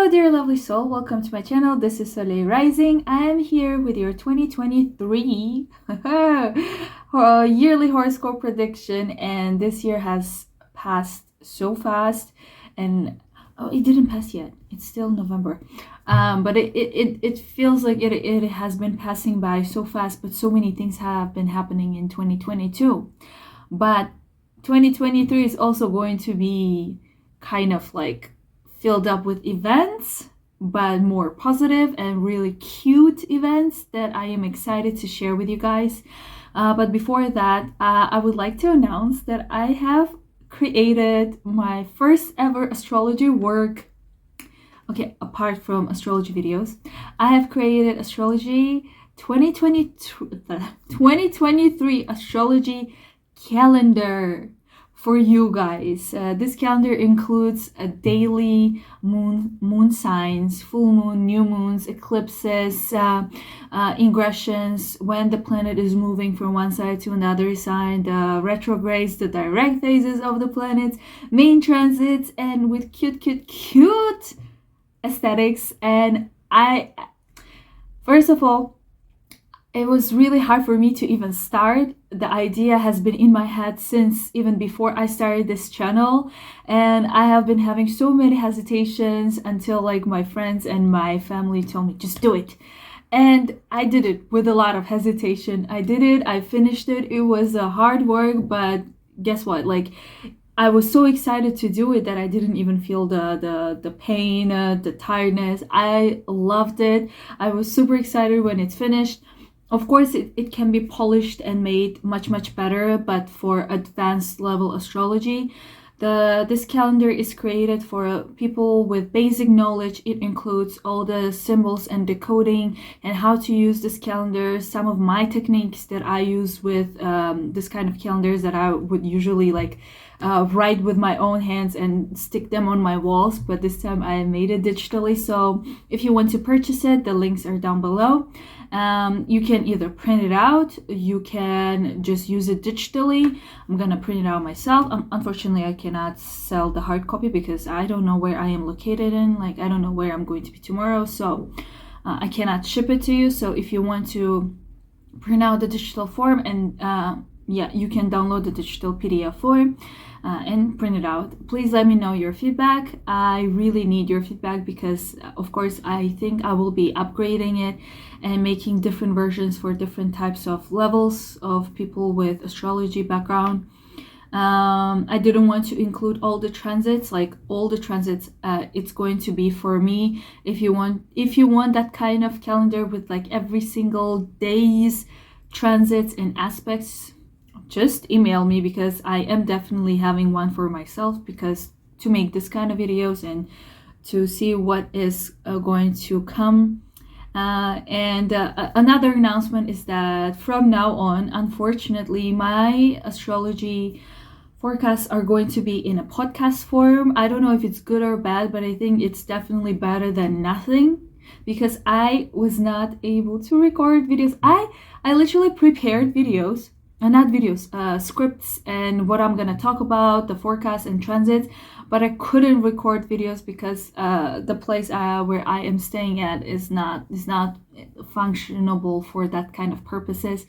Hello dear lovely soul, welcome to my channel. This is Soleil Rising. I am here with your 2023 yearly horoscope prediction, and this year has passed so fast, and it didn't pass yet. It's still November, but it feels like it has been passing by so fast, but so many things have been happening in 2022. But 2023 is also going to be kind of like filled up with events, but more positive and really cute events that I am excited to share with you guys. But before that, I would like to announce that I have created my first ever astrology work. Okay, apart from astrology videos, I have created astrology 2023 astrology calendar for you guys. This calendar includes a daily moon signs, full moon, new moons, eclipses, ingressions, when the planet is moving from one side to another side, the retrogrades, the direct phases of the planets, main transits, and with cute aesthetics. And first of all, it was really hard for me to even start. The idea has been in my head since even before I started this channel, and I have been having so many hesitations until like my friends and my family told me just do it. And I did it with a lot of hesitation. I did it, I finished it. It was a hard work, but guess what? Like, I was so excited to do it that I didn't even feel the pain, the tiredness. I loved it. I was super excited when it's finished. Of course, it can be polished and made much better, but for advanced level astrology, this calendar is created for people with basic knowledge. It includes all the symbols and decoding and how to use this calendar, some of my techniques that I use with this kind of calendars that I would usually like write with my own hands and stick them on my walls, but this time I made it digitally. So if you want to purchase it, the links are down below. You can either print it out, you can just use it digitally. I'm gonna print it out myself. Unfortunately, I cannot sell the hard copy because I don't know where I am located in. Like, I don't know where I'm going to be tomorrow, so I cannot ship it to you. So if you want to print out the digital form, and yeah, you can download the digital PDF form and print it out. Please let me know your feedback. I really need your feedback because, of course, I think I will be upgrading it and making different versions for different types of levels of people with astrology background. I didn't want to include all the transits, like all the transits. It's going to be for me. If you want that kind of calendar with like every single day's transits and aspects, just email me, because I am definitely having one for myself, because to make this kind of videos and to see what is going to come. Another announcement is that from now on, unfortunately, my astrology forecasts are going to be in a podcast form. I don't know if it's good or bad, but I think it's definitely better than nothing, because I was not able to record videos. I literally prepared videos, not videos, scripts, and what I'm gonna talk about, the forecast and transits, but I couldn't record videos because the place where I am staying at is not functionable for that kind of purposes.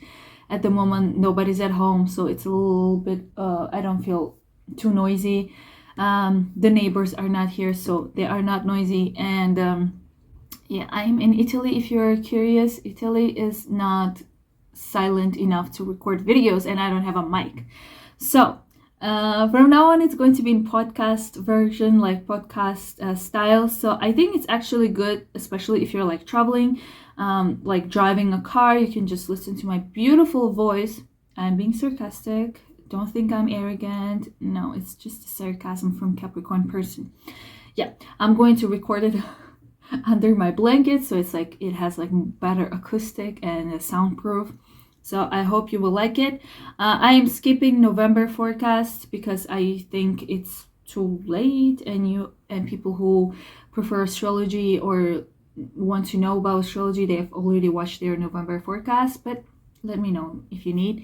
At the moment, nobody's at home, so it's a little bit, I don't feel too noisy. The neighbors are not here, so they are not noisy. And yeah, I'm in Italy. If you're curious, Italy is not silent enough to record videos, and I don't have a mic. So from now on, it's going to be in podcast version, like podcast style. So I think it's actually good, especially if you're like traveling, like driving a car. You can just listen to my beautiful voice. I'm being sarcastic. Don't think I'm arrogant. No, it's just a sarcasm from Capricorn person. Yeah, I'm going to record it under my blanket, so it's like it has like better acoustic and soundproof. So I hope you will like it. I am skipping November forecast because I think it's too late, and people who prefer astrology or want to know about astrology, they have already watched their November forecast. But let me know if you need.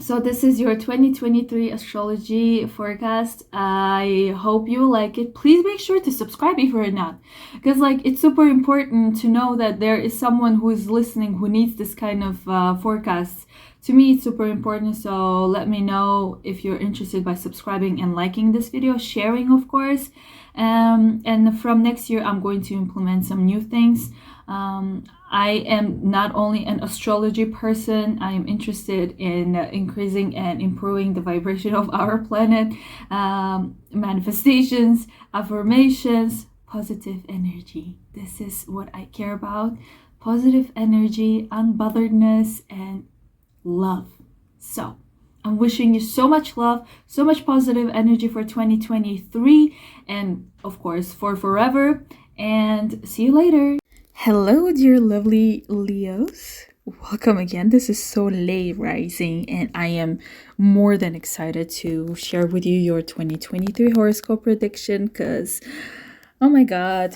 So this is your 2023 astrology forecast. I hope you like it. Please make sure to subscribe if you're not, because like it's super important to know that there is someone who is listening who needs this kind of forecasts. To me, it's super important. So let me know if you're interested by subscribing and liking this video, sharing, of course. And from next year, I'm going to implement some new things. I am not only an astrology person, I am interested in increasing and improving the vibration of our planet, manifestations, affirmations, positive energy. This is what I care about. Positive energy, unbotheredness, and love. So, I'm wishing you so much love, so much positive energy for 2023, and of course, for forever. And see you later. Hello, dear lovely Leos. Welcome again. This is Soleil rising, and I am more than excited to share with you your 2023 horoscope prediction because, oh my god,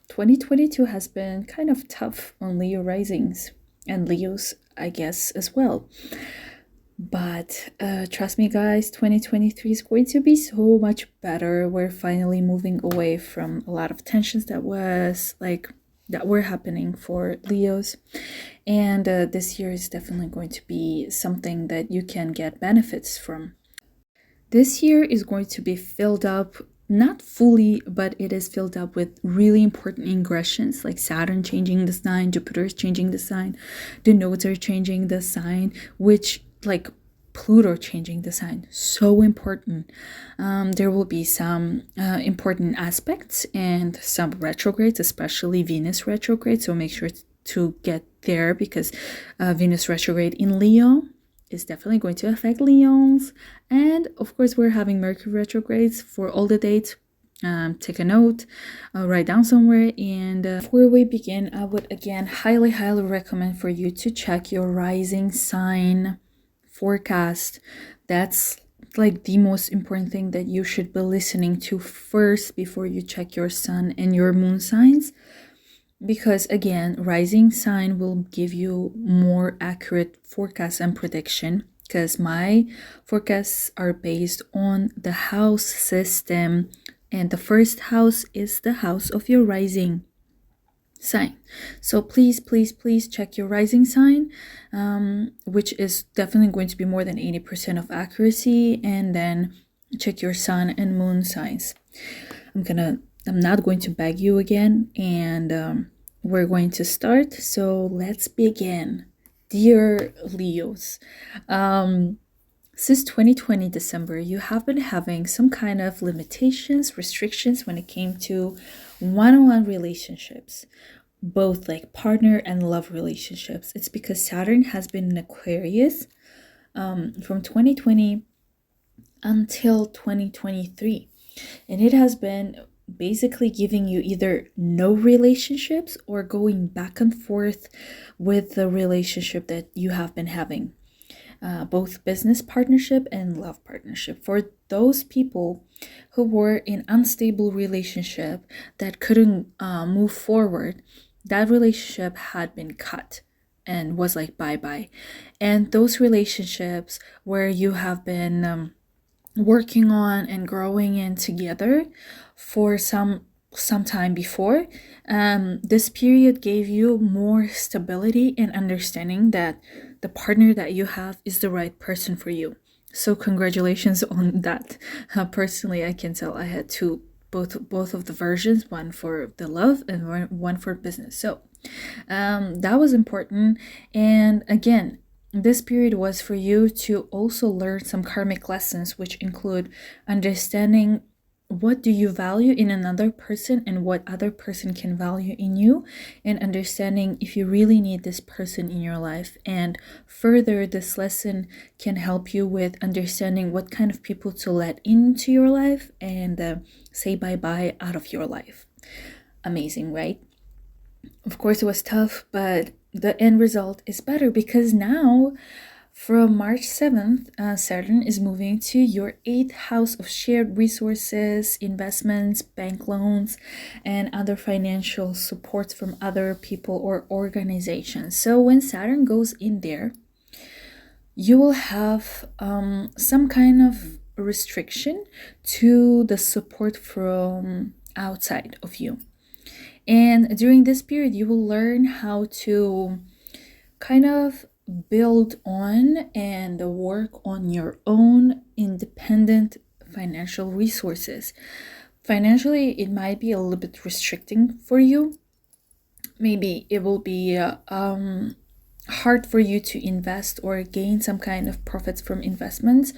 2022 has been kind of tough on Leo risings and Leos, I guess, as well. But trust me, guys, 2023 is going to be so much better. We're finally moving away from a lot of tensions that were happening for Leos, and this year is definitely going to be something that you can get benefits from. This year is going to be filled up, not fully, but it is filled up with really important ingressions like Saturn changing the sign, Jupiter is changing the sign, the nodes are changing the sign, which like Pluto changing the sign, so important. There will be some important aspects and some retrogrades, especially Venus retrograde, so make sure to get there because Venus retrograde in Leo is definitely going to affect Leons. And of course, we're having Mercury retrogrades for all the dates. Take a note, write down somewhere. And before we begin, I would again highly recommend for you to check your rising sign forecast. That's like the most important thing that you should be listening to first before you check your sun and your moon signs, because again, rising sign will give you more accurate forecast and prediction, because my forecasts are based on the house system, and the first house is the house of your rising sign. So please check your rising sign, which is definitely going to be more than 80% of accuracy, and then check your sun and moon signs. I'm not going to beg you again, and we're going to start. So let's begin. Dear Leos, since 2020 December, you have been having some kind of limitations, restrictions when it came to one-on-one relationships, both like partner and love relationships. It's because Saturn has been in Aquarius from 2020 until 2023, and it has been basically giving you either no relationships or going back and forth with the relationship that you have been having. Both business partnership and love partnership. For those people who were in unstable relationship that couldn't move forward, that relationship had been cut and was like bye-bye. And those relationships where you have been working on and growing in together for some time before, this period gave you more stability and understanding that the partner that you have is the right person for you. So congratulations on that. Personally, I can tell I had both of the versions, one for the love and one for business. So that was important. And again, this period was for you to also learn some karmic lessons, which include understanding what do you value in another person and what other person can value in you, and understanding if you really need this person in your life. And further, this lesson can help you with understanding what kind of people to let into your life and say bye-bye out of your life. Amazing, right? Of course, it was tough, but the end result is better because now from March 7th, Saturn is moving to your 8th house of shared resources, investments, bank loans, and other financial supports from other people or organizations. So when Saturn goes in there, you will have some kind of restriction to the support from outside of you. And during this period, you will learn how to kind of build on and work on your own independent financial resources. Financially, it might be a little bit restricting for you. Maybe it will be hard for you to invest or gain some kind of profits from investments.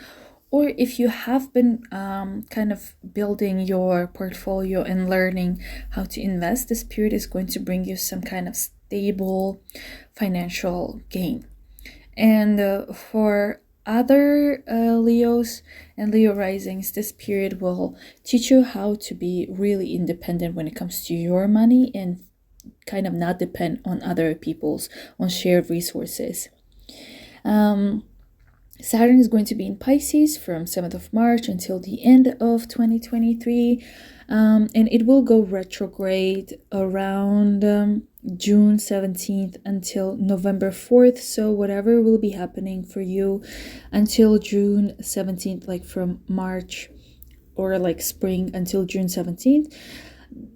Or if you have been kind of building your portfolio and learning how to invest, this period is going to bring you some kind of stable financial gain. And for other Leos and Leo risings, this period will teach you how to be really independent when it comes to your money and kind of not depend on other people's, on shared resources. Saturn is going to be in Pisces from 7th of March until the end of 2023. And it will go retrograde around June 17th until November 4th. So whatever will be happening for you until June 17th, like from March or like spring until June 17th,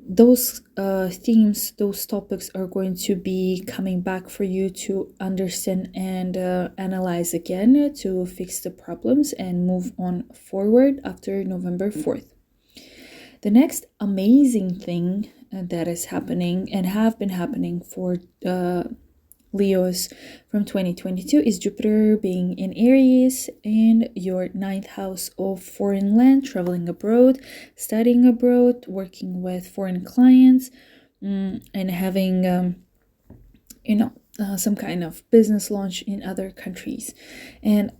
those themes, those topics are going to be coming back for you to understand and analyze again to fix the problems and move on forward after November 4th. The next amazing thing that is happening and have been happening for Leos from 2022 is Jupiter being in Aries in your 9th house of foreign land, traveling abroad, studying abroad, working with foreign clients, and having, some kind of business launch in other countries. And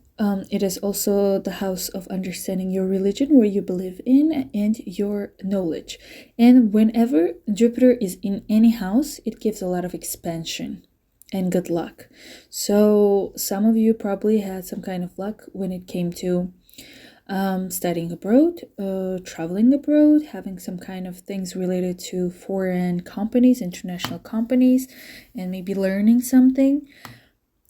it is also the house of understanding your religion, where you believe in, and your knowledge. And whenever Jupiter is in any house, it gives a lot of expansion and good luck. So some of you probably had some kind of luck when it came to studying abroad, traveling abroad, having some kind of things related to foreign companies, international companies, and maybe learning something.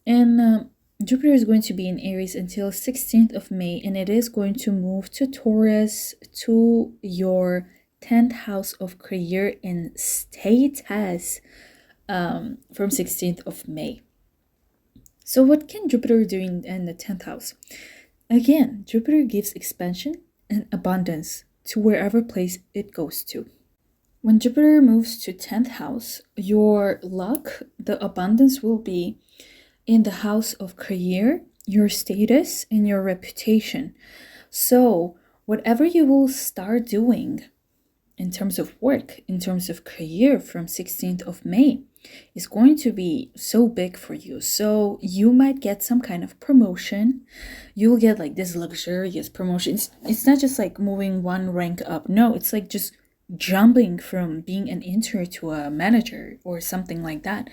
And Jupiter is going to be in Aries until 16th of May, and it is going to move to Taurus, to your 10th house of career and status from 16th of May. So what can Jupiter do in the 10th house? Again, Jupiter gives expansion and abundance to wherever place it goes to. When Jupiter moves to 10th house, your luck, the abundance will be in the house of career, your status, and your reputation. So whatever you will start doing in terms of work, in terms of career from 16th of May, is going to be so big for you. So you might get some kind of promotion. You'll get like this luxurious promotion. It's not just like moving one rank up. No, it's like just jumping from being an intern to a manager or something like that.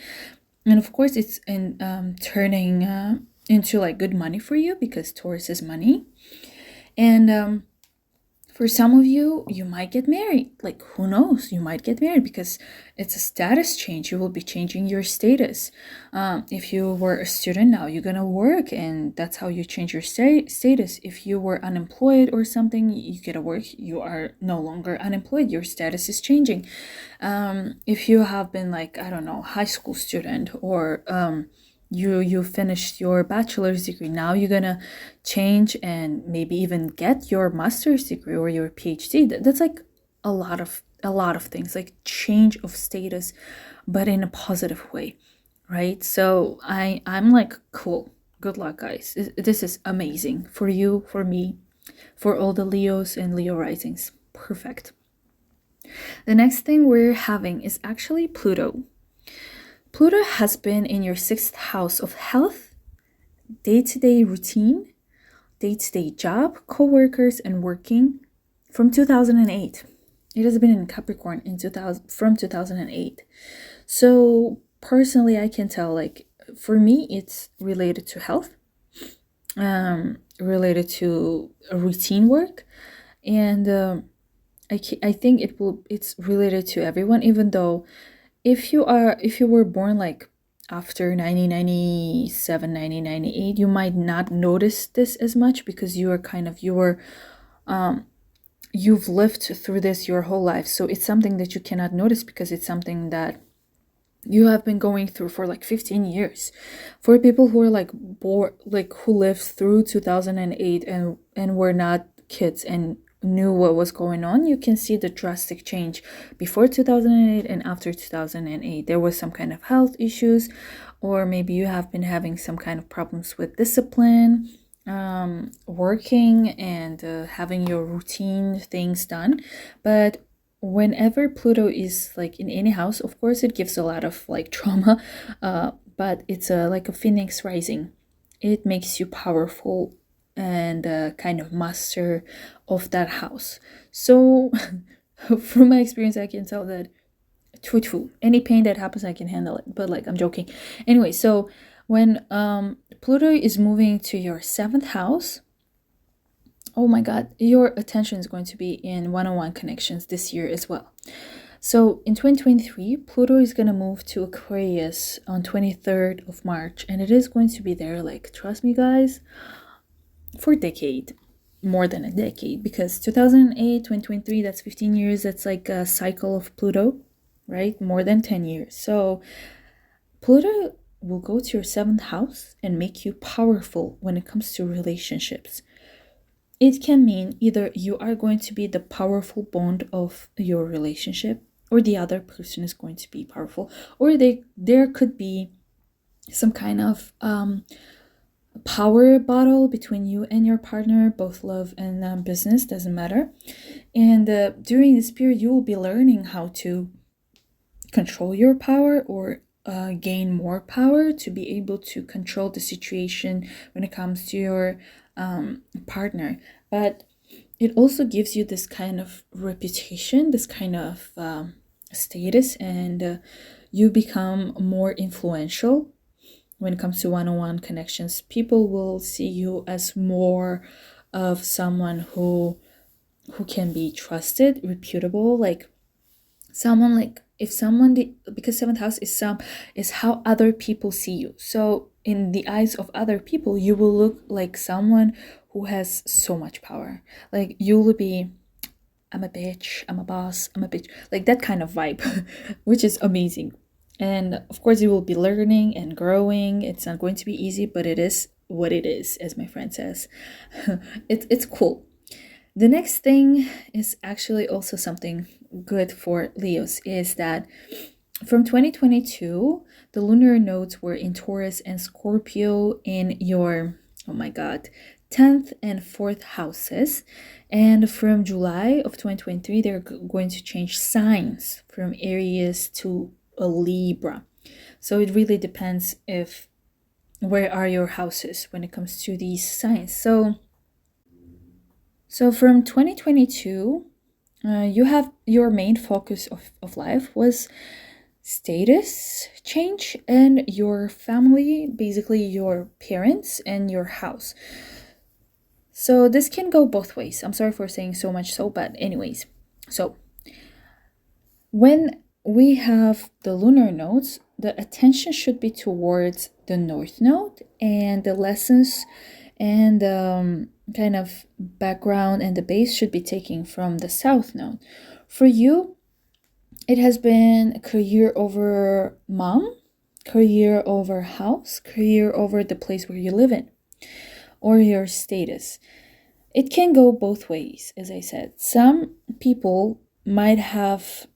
And of course, it's in turning into like good money for you, because Taurus is money. And for some of you, you might get married. Like, who knows? You might get married because it's a status change. You will be changing your status. If you were a student, now you're going to work, and that's how you change your status. If you were unemployed or something, you get a work. You are no longer unemployed. Your status is changing. If you have been like, I don't know, high school student, or you finished your bachelor's degree, now you're gonna change and maybe even get your master's degree or your PhD. That's like a lot of things, like change of status, but in a positive way, right? So I'm like, cool, good luck, guys. This is amazing for you, for me, for all the Leos and Leo risings. Perfect. The next thing we're having is actually Pluto. Pluto has been in your 6th house of health, day-to-day routine, day-to-day job, co-workers, and working from 2008. It has been in Capricorn from 2008. So personally, I can tell, like, for me, it's related to health, related to routine work, and I think it's related to everyone, even though if you were born like after 1997, 1998, you might not notice this as much because you've lived through this your whole life. So it's something that you cannot notice because it's something that you have been going through for like 15 years. For people who are like born, like who lived through 2008 and were not kids and knew what was going on, you can see the drastic change before 2008 and after 2008. There was some kind of health issues, or maybe you have been having some kind of problems with discipline, working and having your routine things done. But whenever Pluto is like in any house, of course it gives a lot of like trauma, but it's like a phoenix rising. It makes you powerful and kind of master of that house. So from my experience, I can tell that any pain that happens, I can handle it. But like, I'm joking. Anyway, so when Pluto is moving to your 7th house, oh my god, your attention is going to be in one-on-one connections this year as well. So in 2023, Pluto is going to move to Aquarius on 23rd of March, and it is going to be there, like, trust me guys, for a decade, more than a decade, because 2008, 2023, that's 15 years, that's like a cycle of Pluto, right? More than 10 years. So Pluto will go to your 7th house and make you powerful when it comes to relationships. It can mean either you are going to be the powerful bond of your relationship, or the other person is going to be powerful, or there could be some kind of power battle between you and your partner, both love and business, doesn't matter. And during this period, you will be learning how to control your power or gain more power to be able to control the situation when it comes to your partner. But it also gives you this kind of reputation, this kind of status, and you become more influential when it comes to one-on-one connections. People will see you as more of someone who can be trusted, reputable, like someone, like if someone because 7th house is how other people see you. So in the eyes of other people, you will look like someone who has so much power. Like you will be, I'm a bitch, I'm a boss, I'm a bitch, like that kind of vibe, which is amazing. And of course you will be learning and growing. It's not going to be easy, but it is what it is, as my friend says. It's cool. The next thing is actually also something good for Leos, is that from 2022, the lunar nodes were in Taurus and Scorpio in your, oh my god, 10th and 4th houses. And from July of 2023, they're going to change signs from Aries to a Libra. So it really depends if where are your houses when it comes to these signs. So from 2022, you have your main focus of life was status change and your family, basically your parents and your house. So this can go both ways. I'm sorry for saying so much so, but anyways. So when we have the lunar nodes, the attention should be towards the north node, and the lessons and kind of background and the base should be taken from the south node. For you, it has been career over mom, career over house, career over the place where you live in, or your status. It can go both ways, as I said. Some people might have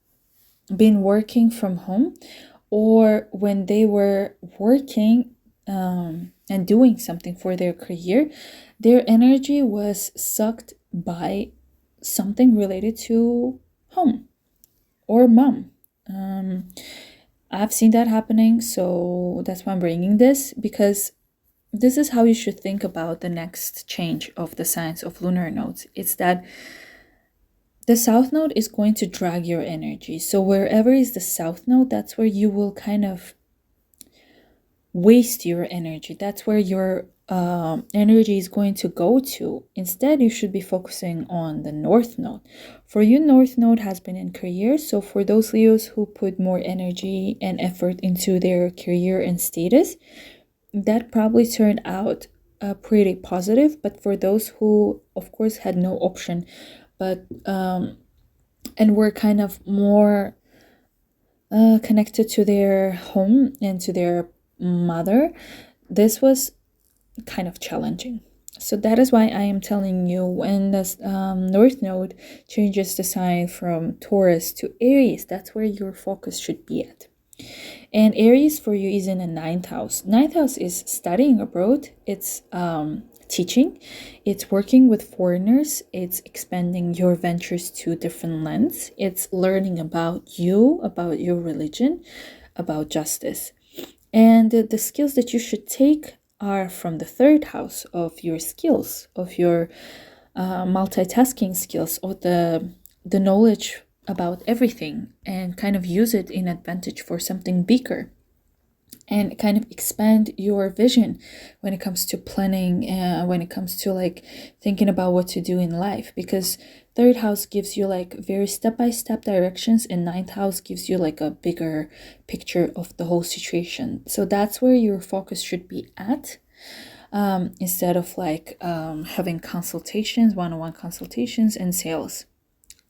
been working from home, or when they were working and doing something for their career, their energy was sucked by something related to home or mom. I've seen that happening, so that's why I'm bringing this, because this is how you should think about the next change of the signs of lunar nodes. It's that the south node is going to drag your energy. So wherever is the south node, that's where you will kind of waste your energy. That's where your energy is going to go to. Instead, you should be focusing on the North Node. For you, North Node has been in career. So for those Leos who put more energy and effort into their career and status, that probably turned out pretty positive. But for those who, of course, had no option, but and were kind of more connected to their home and to their mother, this was kind of challenging. So that is why I am telling you, when the North Node changes the sign from Taurus to Aries, that's where your focus should be at. And Aries for you is in the 9th house. 9th house is studying abroad. It's teaching. It's working with foreigners. It's expanding your ventures to different lands. It's learning about you, about your religion, about justice. And the skills that you should take are from the 3rd house of your skills, of your multitasking skills, or the knowledge about everything, and kind of use it in advantage for something bigger, and kind of expand your vision when it comes to planning, when it comes to like thinking about what to do in life, because 3rd house gives you like very step-by-step directions, and 9th house gives you like a bigger picture of the whole situation. So that's where your focus should be at, instead of like having consultations, one-on-one consultations, and sales.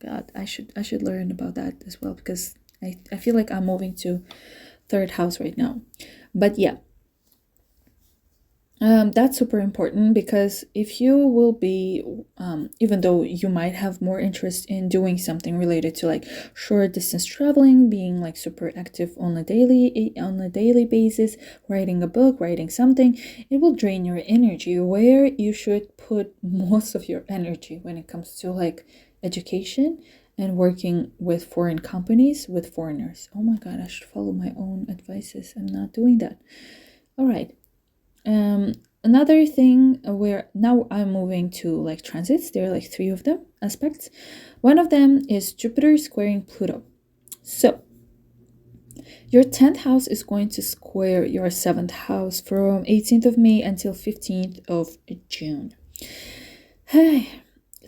God, I should learn about that as well, because I feel like I'm moving to 3rd house right now. But yeah, that's super important, because if you will be, even though you might have more interest in doing something related to like short distance traveling, being like super active on a daily basis, writing a book, writing something, it will drain your energy. Where you should put most of your energy when it comes to like education and working with foreign companies, with foreigners. Oh my God, I should follow my own advices. I'm not doing that. All right. Another thing where now I'm moving to like transits, there are like 3 of them, aspects. One of them is Jupiter squaring Pluto. So your 10th house is going to square your 7th house from 18th of May until 15th of June. Hey.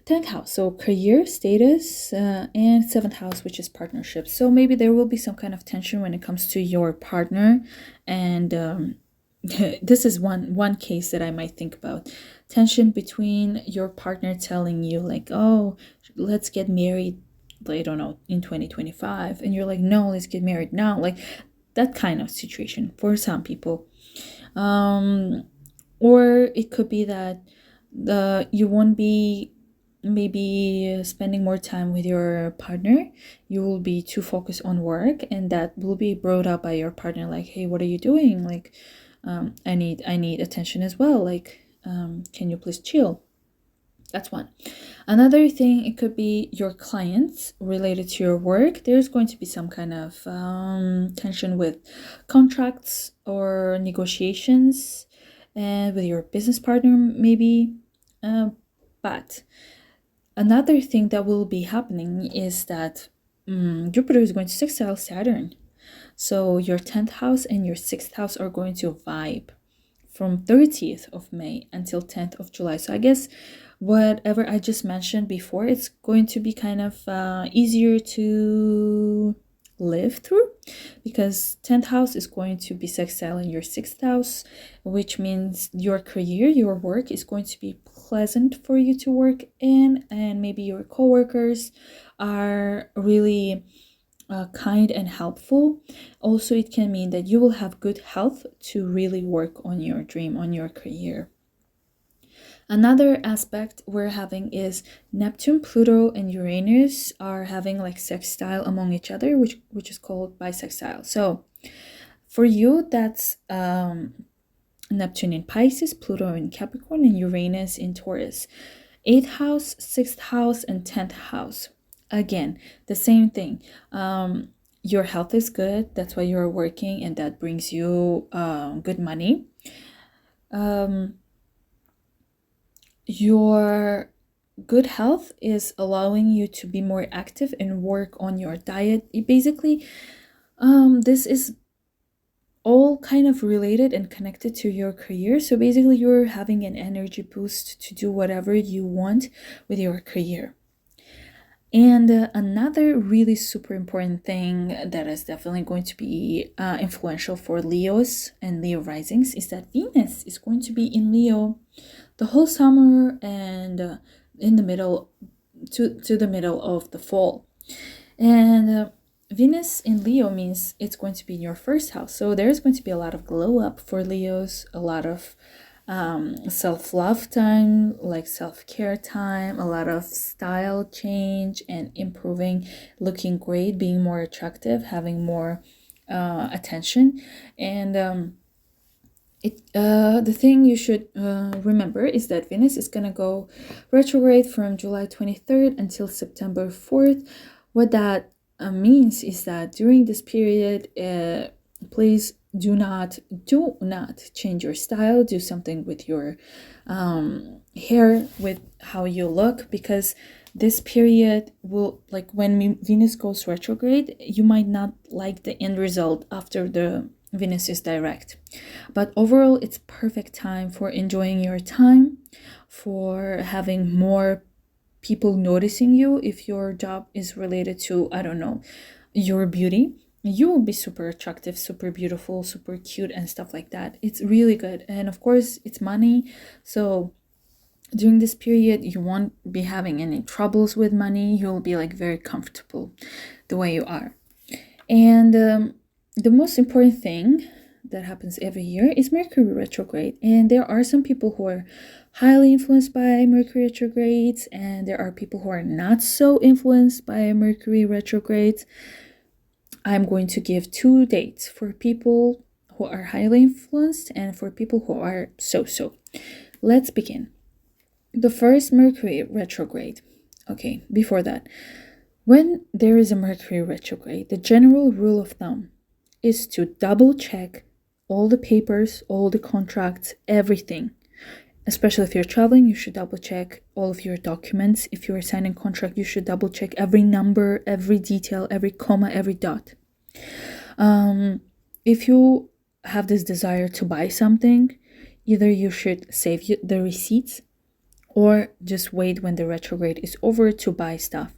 10th house, so career status, and 7th house, which is partnerships. So maybe there will be some kind of tension when it comes to your partner, and this is one case that I might think about. Tension between your partner telling you like, oh, let's get married, I don't know, in 2025, and you're like, no, let's get married now, like that kind of situation for some people. Or it could be that you won't be maybe spending more time with your partner. You will be too focused on work, and that will be brought up by your partner, like, hey, what are you doing? Like, I need attention as well, like, can you please chill? That's one. Another thing, it could be your clients related to your work. There's going to be some kind of tension with contracts or negotiations, and with your business partner maybe. But another thing that will be happening is that Jupiter is going to sextile Saturn. So your 10th house and your 6th house are going to vibe from 30th of May until 10th of July. So I guess whatever I just mentioned before, it's going to be kind of easier to live through, because 10th house is going to be sextile in your 6th house, which means your career, your work is going to be pleasant for you to work in, and maybe your coworkers are really kind and helpful. Also, it can mean that you will have good health to really work on your dream, on your career. Another aspect we're having is Neptune, Pluto, and Uranus are having like sextile among each other, which is called bisextile. So for you, that's Neptune in Pisces, Pluto in Capricorn, and Uranus in Taurus. 8th house, 6th house, and 10th house. Again, the same thing. Your health is good. That's why you're working, and that brings you good money. Your good health is allowing you to be more active and work on your diet. Basically, this is all kind of related and connected to your career. So basically you're having an energy boost to do whatever you want with your career. And another really super important thing that is definitely going to be influential for Leos and Leo risings is that Venus is going to be in Leo the whole summer and in the middle to the middle of the fall. And Venus in Leo means it's going to be in your first house. So there's going to be a lot of glow up for Leos, a lot of self-love time, like self-care time, a lot of style change and improving, looking great, being more attractive, having more attention. And the thing you should remember is that Venus is gonna go retrograde from July 23rd until September 4th. What that means is that during this period, please do not change your style. Do something with your hair, with how you look, because this period will, like when Venus goes retrograde, you might not like the end result after the Venus is direct. But overall, it's perfect time for enjoying your time, for having more people noticing you. If your job is related to, I don't know, your beauty, you will be super attractive, super beautiful, super cute and stuff like that. It's really good. And of course, it's money. So during this period, you won't be having any troubles with money. You'll be like very comfortable the way you are. And the most important thing that happens every year is Mercury retrograde. And there are some people who are highly influenced by Mercury retrogrades, and there are people who are not so influenced by Mercury retrogrades. I'm going to give 2 dates for people who are highly influenced and for people who are so-so. Let's begin. The first Mercury retrograde. Okay, before that, when there is a Mercury retrograde, the general rule of thumb is to double check all the papers, all the contracts, everything. Especially if you're traveling, you should double check all of your documents. If you're signing a contract, you should double check every number, every detail, every comma, every dot. If you have this desire to buy something, either you should save the receipts or just wait when the retrograde is over to buy stuff.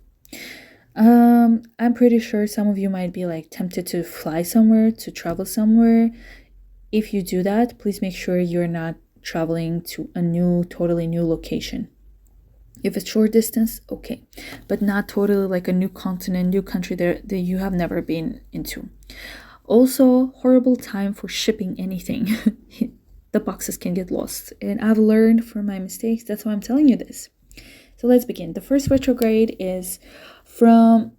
I'm pretty sure some of you might be like tempted to fly somewhere, to travel somewhere. If you do that, please make sure you're not traveling to a totally new location. If it's short distance, okay, but not totally like a new continent, new country that you have never been into. Also, horrible time for shipping anything. The boxes can get lost, and I've learned from my mistakes. That's why I'm telling you this. So let's begin. The first retrograde is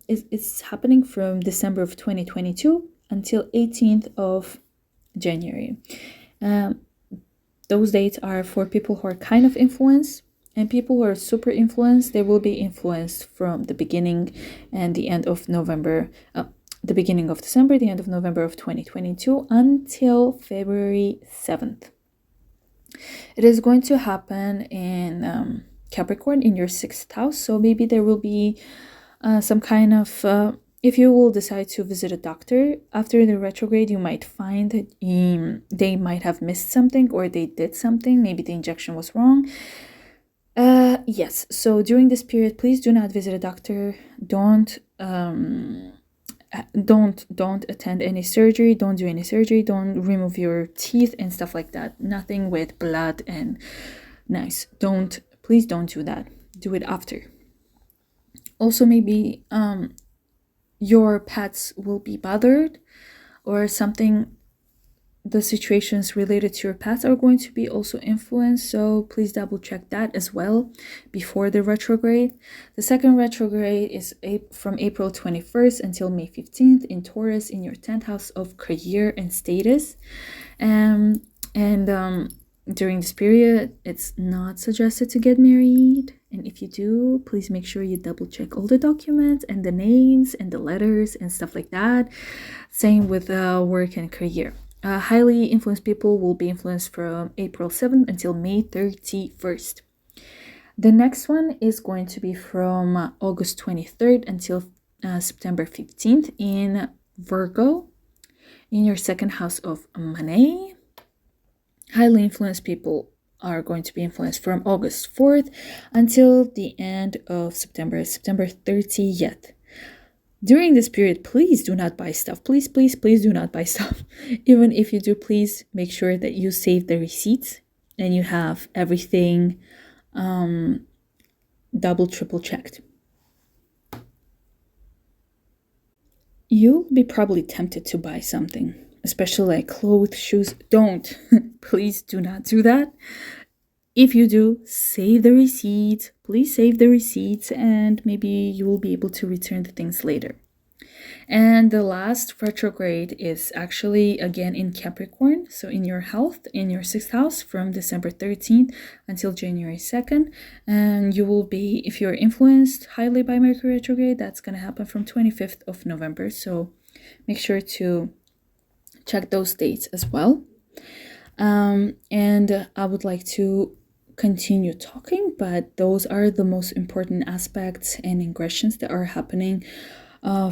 it's happening from December of 2022 until 18th of January. Those dates are for people who are kind of influenced, and people who are super influenced, they will be influenced from the beginning and the end of November, the beginning of December, the end of November of 2022 until February 7th. It is going to happen in Capricorn in your 6th house. So maybe there will be some kind of if you will decide to visit a doctor after the retrograde, you might find that they might have missed something, or they did something. Maybe the injection was wrong. Yes. So during this period, please do not visit a doctor. Don't attend any surgery. Don't do any surgery. Don't remove your teeth and stuff like that. Nothing with blood and nice. Please don't do that. Do it after. Also, maybe your pets will be bothered, or something. The situations related to your pets are going to be also influenced, so please double check that as well before the retrograde. The second retrograde is from April 21st until May 15th in Taurus, in your 10th house of career and status. And during this period, it's not suggested to get married. And if you do, please make sure you double check all the documents and the names and the letters and stuff like that. Same with work and career. Highly influenced people will be influenced from April 7th until May 31st. The next one is going to be from August 23rd until September 15th in Virgo. in your second house of money. Highly influenced people are going to be influenced from August 4th until the end of September 30th. During this period, please do not buy stuff. Please do not buy stuff. Even if you do, please make sure that you save the receipts and you have everything double, triple checked. You'll be probably tempted to buy something, especially like clothes, shoes. Don't. Please do not do that. If you do, save the receipts. Please save the receipts, and maybe you will be able to return the things later. And the last retrograde is actually again in Capricorn, so in your health, in your 6th house from December 13th until January 2nd. And you will be, if you're influenced highly by Mercury retrograde, that's going to happen from 25th of November. So make sure to check those dates as well. And I would like to continue talking, but those are the most important aspects and ingressions that are happening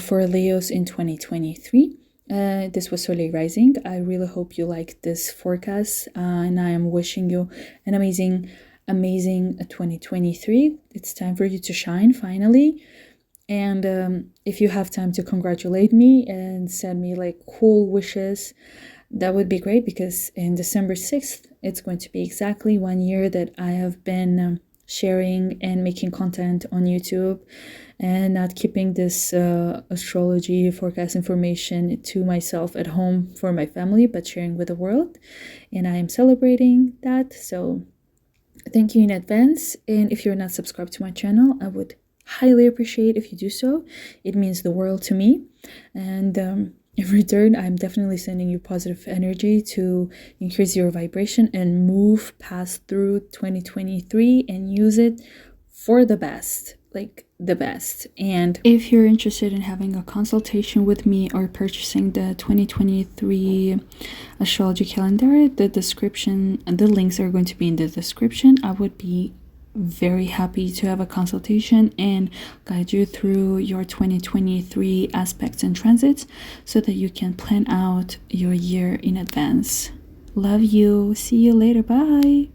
for Leos in 2023. This was Soleil Rising. I really hope you like this forecast, and I am wishing you an amazing 2023. It's time for you to shine finally. And if you have time to congratulate me and send me like cool wishes, that would be great, because in December 6th, it's going to be exactly 1 year that I have been sharing and making content on YouTube and not keeping this astrology forecast information to myself at home for my family, but sharing with the world. And I am celebrating that. So thank you in advance. And if you're not subscribed to my channel, I would highly appreciate if you do so. It means the world to me. And in return, I'm definitely sending you positive energy to increase your vibration and move past through 2023 and use it for the best, like the best. And if you're interested in having a consultation with me or purchasing the 2023 astrology calendar, the links are going to be in the description. I would be very happy to have a consultation and guide you through your 2023 aspects and transits so that you can plan out your year in advance. Love you. See you later. Bye.